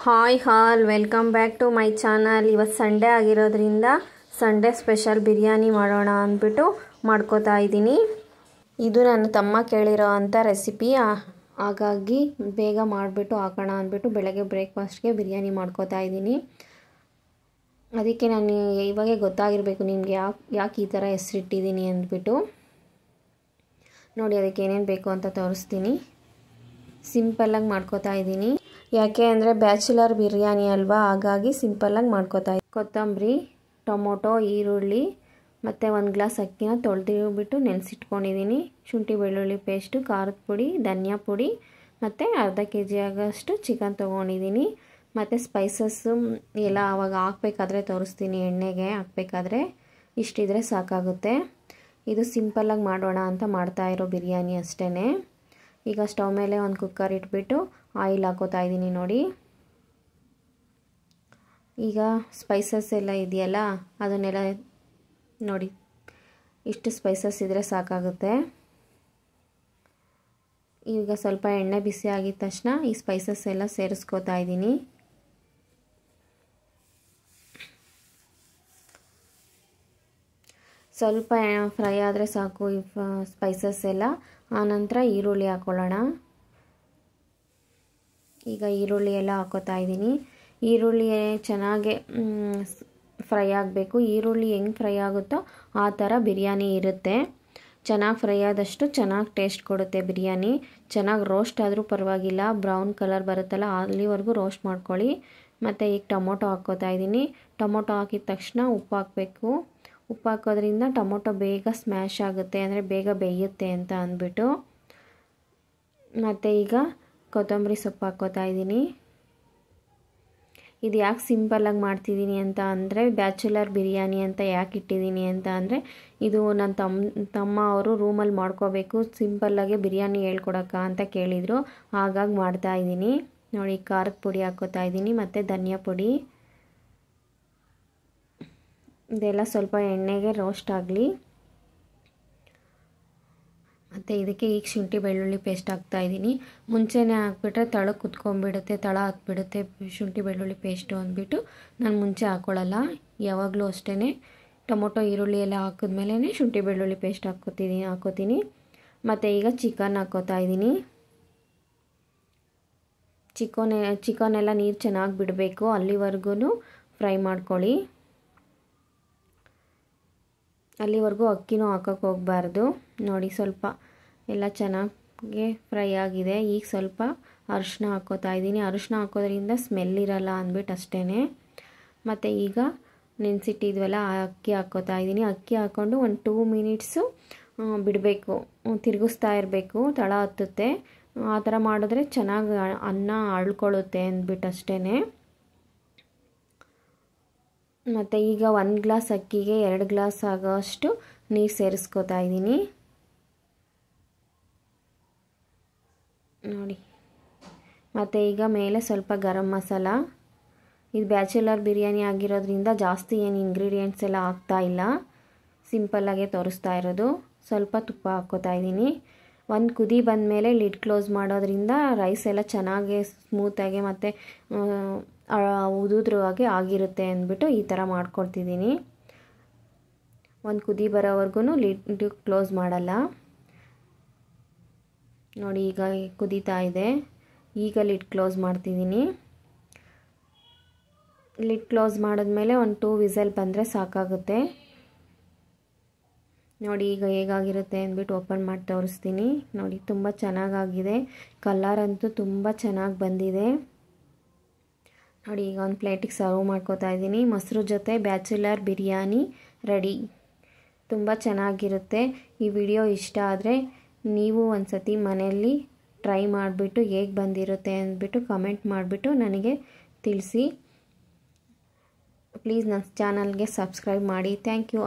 Hi all welcome back to my channel. ಇವತ್ತು Sunday ಆಗಿರೋದ್ರಿಂದ Sunday special biryani ಮಾಡೋಣ ಅಂದ್ಬಿಟ್ಟು ಮಾಡ್ಕೋತಾ ಇದ್ದೀನಿ. ಇದು ನನ್ನ ತಮ್ಮ ಕೇಳಿರೋ ಅಂಥ ರೆಸಿಪಿ, ಹಾಗಾಗಿ ಬೇಗ ಮಾಡಿಬಿಟ್ಟು ಹಾಕೋಣ ಅಂದ್ಬಿಟ್ಟು ಬೆಳಗ್ಗೆ ಬ್ರೇಕ್ಫಾಸ್ಟ್ಗೆ ಬಿರಿಯಾನಿ ಮಾಡ್ಕೋತಾ ಇದ್ದೀನಿ. ಅದಕ್ಕೆ ನಾನು ಇವಾಗೆ ಗೊತ್ತಾಗಿರಬೇಕು ನಿಮಗೆ ಯಾಕೆ ಈ ಥರ ಹೆಸರಿಟ್ಟಿದ್ದೀನಿ ಅಂದ್ಬಿಟ್ಟು. ನೋಡಿ ಅದಕ್ಕೆ ಏನೇನು ಬೇಕು ಅಂತ ತೋರಿಸ್ತೀನಿ. ಸಿಂಪಲ್ಲಾಗಿ ಮಾಡ್ಕೋತಾ ಇದ್ದೀನಿ, ಯಾಕೆ ಅಂದರೆ ಬ್ಯಾಚುಲರ್ ಬಿರಿಯಾನಿ ಅಲ್ವಾ, ಹಾಗಾಗಿ ಸಿಂಪಲ್ಲಾಗಿ ಮಾಡ್ಕೋತಾ ಇದ್ದೀನಿ. ಕೊತ್ತಂಬರಿ, ಟೊಮೊಟೊ, ಈರುಳ್ಳಿ ಮತ್ತು 1 ಗ್ಲಾಸ್ ಅಕ್ಕಿನ ತೊಳೆದಿಬಿಟ್ಟು ನೆನೆಸಿಟ್ಕೊಂಡಿದ್ದೀನಿ. ಶುಂಠಿ ಬೆಳ್ಳುಳ್ಳಿ ಪೇಸ್ಟು, ಖಾರದ ಪುಡಿ, ಧನಿಯಾ ಪುಡಿ ಮತ್ತು ಅರ್ಧ kg ಆಗೋಷ್ಟು ಚಿಕನ್ ತೊಗೊಂಡಿದ್ದೀನಿ. ಮತ್ತು ಸ್ಪೈಸಸ್ಸು ಎಲ್ಲ ಆವಾಗ ಹಾಕಬೇಕಾದ್ರೆ ತೋರಿಸ್ತೀನಿ. ಎಣ್ಣೆಗೆ ಹಾಕಬೇಕಾದ್ರೆ ಇಷ್ಟಿದ್ರೆ ಸಾಕಾಗುತ್ತೆ. ಇದು ಸಿಂಪಲ್ಲಾಗಿ ಮಾಡೋಣ ಅಂತ ಮಾಡ್ತಾಯಿರೋ ಬಿರಿಯಾನಿ ಅಷ್ಟೇ. ಈಗ ಸ್ಟವ್ ಮೇಲೆ ಒಂದು ಕುಕ್ಕರ್ ಇಟ್ಬಿಟ್ಟು ಆಯಿಲ್ ಹಾಕೋತಾ ಇದ್ದೀನಿ. ನೋಡಿ ಈಗ ಸ್ಪೈಸಸ್ ಎಲ್ಲ ಇದೆಯಲ್ಲ ಅದನ್ನೆಲ್ಲ ನೋಡಿ, ಇಷ್ಟು ಸ್ಪೈಸಸ್ ಇದ್ದರೆ ಸಾಕಾಗುತ್ತೆ. ಈಗ ಸ್ವಲ್ಪ ಎಣ್ಣೆ ಬಿಸಿ ಆಗಿದ ತಕ್ಷಣ ಈ ಸ್ಪೈಸಸ್ ಎಲ್ಲ ಸೇರಿಸ್ಕೋತಾ ಇದ್ದೀನಿ. ಸ್ವಲ್ಪ ಫ್ರೈ ಆದರೆ ಸಾಕು ಈ ಸ್ಪೈಸಸ್ ಎಲ್ಲ. ಆನಂತರ ಈರುಳ್ಳಿ ಹಾಕ್ಕೊಳ್ಳೋಣ. ಈಗ ಈರುಳ್ಳಿ ಎಲ್ಲ ಹಾಕೋತಾ ಇದ್ದೀನಿ. ಈರುಳ್ಳಿ ಚೆನ್ನಾಗಿ ಫ್ರೈ ಆಗಬೇಕು. ಈರುಳ್ಳಿ ಹೆಂಗೆ ಫ್ರೈ ಆಗುತ್ತೋ ಆ ಥರ ಬಿರಿಯಾನಿ ಇರುತ್ತೆ. ಚೆನ್ನಾಗಿ ಫ್ರೈ ಆದಷ್ಟು ಚೆನ್ನಾಗಿ ಟೇಸ್ಟ್ ಕೊಡುತ್ತೆ ಬಿರಿಯಾನಿ. ಚೆನ್ನಾಗಿ ರೋಸ್ಟ್ ಆದರೂ ಪರವಾಗಿಲ್ಲ, ಬ್ರೌನ್ ಕಲರ್ ಬರುತ್ತಲ್ಲ ಅಲ್ಲಿವರೆಗೂ ರೋಸ್ಟ್ ಮಾಡ್ಕೊಳ್ಳಿ. ಮತ್ತು ಈಗ ಟೊಮೊಟೊ ಹಾಕ್ಕೋತಾ ಇದ್ದೀನಿ. ಟೊಮೊಟೊ ಹಾಕಿದ ತಕ್ಷಣ ಉಪ್ಪು ಹಾಕಬೇಕು. ಉಪ್ಪು ಹಾಕೋದ್ರಿಂದ ಟೊಮೊಟೊ ಬೇಗ ಸ್ಮ್ಯಾಶ್ ಆಗುತ್ತೆ, ಅಂದರೆ ಬೇಗ ಬೇಯುತ್ತೆ ಅಂತ ಅಂದ್ಬಿಟ್ಟು. ಮತ್ತು ಈಗ ಕೊತ್ತಂಬರಿ ಸೊಪ್ಪು ಹಾಕ್ಕೋತಾ ಇದ್ದೀನಿ. ಇದು ಯಾಕೆ ಸಿಂಪಲ್ಲಾಗಿ ಮಾಡ್ತಿದ್ದೀನಿ ಅಂತ ಅಂದರೆ, ಬ್ಯಾಚುಲರ್ ಬಿರಿಯಾನಿ ಅಂತ ಯಾಕೆ ಇಟ್ಟಿದ್ದೀನಿ ಅಂತ ಅಂದರೆ, ಇದು ನನ್ನ ತಮ್ಮ ಅವರು ರೂಮಲ್ಲಿ ಮಾಡ್ಕೋಬೇಕು, ಸಿಂಪಲ್ಲಾಗಿ ಬಿರಿಯಾನಿ ಹೇಳ್ಕೊಡಕ್ಕ ಅಂತ ಕೇಳಿದರು, ಹಾಗಾಗಿ ಮಾಡ್ತಾಯಿದ್ದೀನಿ. ನೋಡಿ ಖಾರದ ಪುಡಿ ಹಾಕ್ಕೋತಾ ಇದ್ದೀನಿ ಮತ್ತು ಧನಿಯಾ ಪುಡಿ. ಇದೆಲ್ಲ ಸ್ವಲ್ಪ ಎಣ್ಣೆಗೆ ರೋಸ್ಟ್ ಆಗಲಿ. ಮತ್ತು ಇದಕ್ಕೆ ಈಗ ಶುಂಠಿ ಬೆಳ್ಳುಳ್ಳಿ ಪೇಸ್ಟ್ ಹಾಕ್ತಾಯಿದ್ದೀನಿ. ಮುಂಚೆನೇ ಹಾಕ್ಬಿಟ್ರೆ ತಳಕ್ಕೆ ಕುತ್ಕೊಂಡ್ಬಿಡುತ್ತೆ, ತಳ ಹತ್ಬಿಡುತ್ತೆ ಶುಂಠಿ ಬೆಳ್ಳುಳ್ಳಿ ಪೇಸ್ಟು ಅಂದ್ಬಿಟ್ಟು ನಾನು ಮುಂಚೆ ಹಾಕ್ಕೊಳ್ಳಲ್ಲ. ಯಾವಾಗಲೂ ಅಷ್ಟೇ ಟೊಮೊಟೊ ಈರುಳ್ಳಿ ಎಲ್ಲ ಹಾಕಿದ್ಮೇಲೆ ಶುಂಠಿ ಬೆಳ್ಳುಳ್ಳಿ ಪೇಸ್ಟ್ ಹಾಕ್ಕೋತೀನಿ. ಮತ್ತು ಈಗ ಚಿಕನ್ ಹಾಕ್ಕೋತಾ ಇದ್ದೀನಿ. ಚಿಕನ್ ಎಲ್ಲ ನೀರು ಚೆನ್ನಾಗಿ ಬಿಡಬೇಕು, ಅಲ್ಲಿವರೆಗೂ ಫ್ರೈ ಮಾಡ್ಕೊಳ್ಳಿ. ಅಲ್ಲಿವರೆಗೂ ಅಕ್ಕಿನೂ ಹಾಕೋಕ್ಕೆ ಹೋಗಬಾರ್ದು. ನೋಡಿ ಸ್ವಲ್ಪ ಎಲ್ಲ ಚೆನ್ನಾಗಿ ಫ್ರೈ ಆಗಿದೆ. ಈಗ ಸ್ವಲ್ಪ ಅರಿಶಿನ ಹಾಕ್ಕೋತಾ ಇದ್ದೀನಿ. ಅರಿಶಿನ ಹಾಕೋದ್ರಿಂದ ಸ್ಮೆಲ್ ಇರಲ್ಲ ಅಂದ್ಬಿಟ್ಟು ಅಷ್ಟೇ. ಮತ್ತು ಈಗ ನೆನೆಸಿಟ್ಟಿದ್ವಲ್ಲ ಆ ಅಕ್ಕಿ ಹಾಕ್ಕೋತಾ ಇದ್ದೀನಿ. ಅಕ್ಕಿ ಹಾಕ್ಕೊಂಡು ಒಂದು 2 ಮಿನಿಟ್ಸು ಬಿಡಬೇಕು, ತಿರುಗಿಸ್ತಾ ಇರಬೇಕು, ತಳ ಹತ್ತುತ್ತೆ. ಆ ಥರ ಮಾಡಿದ್ರೆ ಚೆನ್ನಾಗಿ ಅನ್ನ ಅಳ್ಕೊಳ್ಳುತ್ತೆ ಅಂದ್ಬಿಟ್ಟು ಅಷ್ಟೇ. ಮತ್ತು ಈಗ 1 ಗ್ಲಾಸ್ ಅಕ್ಕಿಗೆ 2 ಗ್ಲಾಸ್ ಆಗೋಷ್ಟು ನೀರು ಸೇರಿಸ್ಕೋತಾ ಇದ್ದೀನಿ. ನೋಡಿ ಮತ್ತು ಈಗ ಮೇಲೆ ಸ್ವಲ್ಪ ಗರಂ ಮಸಾಲ. ಇದು ಬ್ಯಾಚುಲರ್ ಬಿರಿಯಾನಿ ಆಗಿರೋದ್ರಿಂದ ಜಾಸ್ತಿ ಏನು ಇಂಗ್ರೀಡಿಯೆಂಟ್ಸ್ ಎಲ್ಲ ಹಾಕ್ತಾ ಇಲ್ಲ, ಸಿಂಪಲ್ಲಾಗೆ ತೋರಿಸ್ತಾ ಇರೋದು. ಸ್ವಲ್ಪ ತುಪ್ಪ ಹಾಕ್ಕೋತಾ ಇದ್ದೀನಿ. ಒಂದು ಕುದಿ ಬಂದಮೇಲೆ ಲಿಡ್ ಕ್ಲೋಸ್ ಮಾಡೋದ್ರಿಂದ ರೈಸ್ ಎಲ್ಲ ಚೆನ್ನಾಗಿ ಸ್ಮೂತಾಗಿ ಮತ್ತು ಉದುದ್ರವಾಗಿ ಆಗಿರುತ್ತೆ ಅಂದ್ಬಿಟ್ಟು ಈ ಥರ ಮಾಡ್ಕೊಡ್ತಿದ್ದೀನಿ. ಒಂದು ಕುದಿ ಬರೋವರೆಗೂ ಲಿಡ್ ಕ್ಲೋಸ್ ಮಾಡಲ್ಲ. ನೋಡಿ ಈಗ ಕುದೀತಾ ಇದೆ. ಈಗ ಲಿಡ್ ಕ್ಲೋಸ್ ಮಾಡ್ತಿದ್ದೀನಿ. ಲಿಡ್ ಕ್ಲೋಸ್ ಮಾಡಿದ್ಮೇಲೆ ಒಂದು 2 ವಿಸಲ್ ಬಂದರೆ ಸಾಕಾಗುತ್ತೆ. ನೋಡಿ ಈಗ ಹೇಗಾಗಿರುತ್ತೆ ಅಂದ್ಬಿಟ್ಟು ಓಪನ್ ಮಾಡಿ ತೋರಿಸ್ತೀನಿ. ನೋಡಿ ತುಂಬ ಚೆನ್ನಾಗಾಗಿದೆ, ಕಲರ್ ಅಂತೂ ತುಂಬ ಚೆನ್ನಾಗಿ ಬಂದಿದೆ. ನೋಡಿ ಈಗ ಒಂದು ಪ್ಲೇಟಿಗೆ ಸರ್ವ್ ಮಾಡ್ಕೋತಾ ಇದ್ದೀನಿ. ಮೊಸರು ಜೊತೆ ಬ್ಯಾಚುಲರ್ ಬಿರಿಯಾನಿ ರೆಡಿ. ತುಂಬ ಚೆನ್ನಾಗಿರುತ್ತೆ. ಈ ವಿಡಿಯೋ ಇಷ್ಟ ಆದರೆ ನೀವು ಒಂದು ಸತಿ ಮನೆಯಲ್ಲಿ ಟ್ರೈ ಮಾಡಿಬಿಟ್ಟು ಹೇಗೆ ಬಂದಿರುತ್ತೆ ಅಂದ್ಬಿಟ್ಟು ಕಮೆಂಟ್ ಮಾಡಿಬಿಟ್ಟು ನನಗೆ ತಿಳಿಸಿ. ಪ್ಲೀಸ್ ನನ್ನ ಚಾನಲ್ಗೆ ಸಬ್ಸ್ಕ್ರೈಬ್ ಮಾಡಿ. Thank you.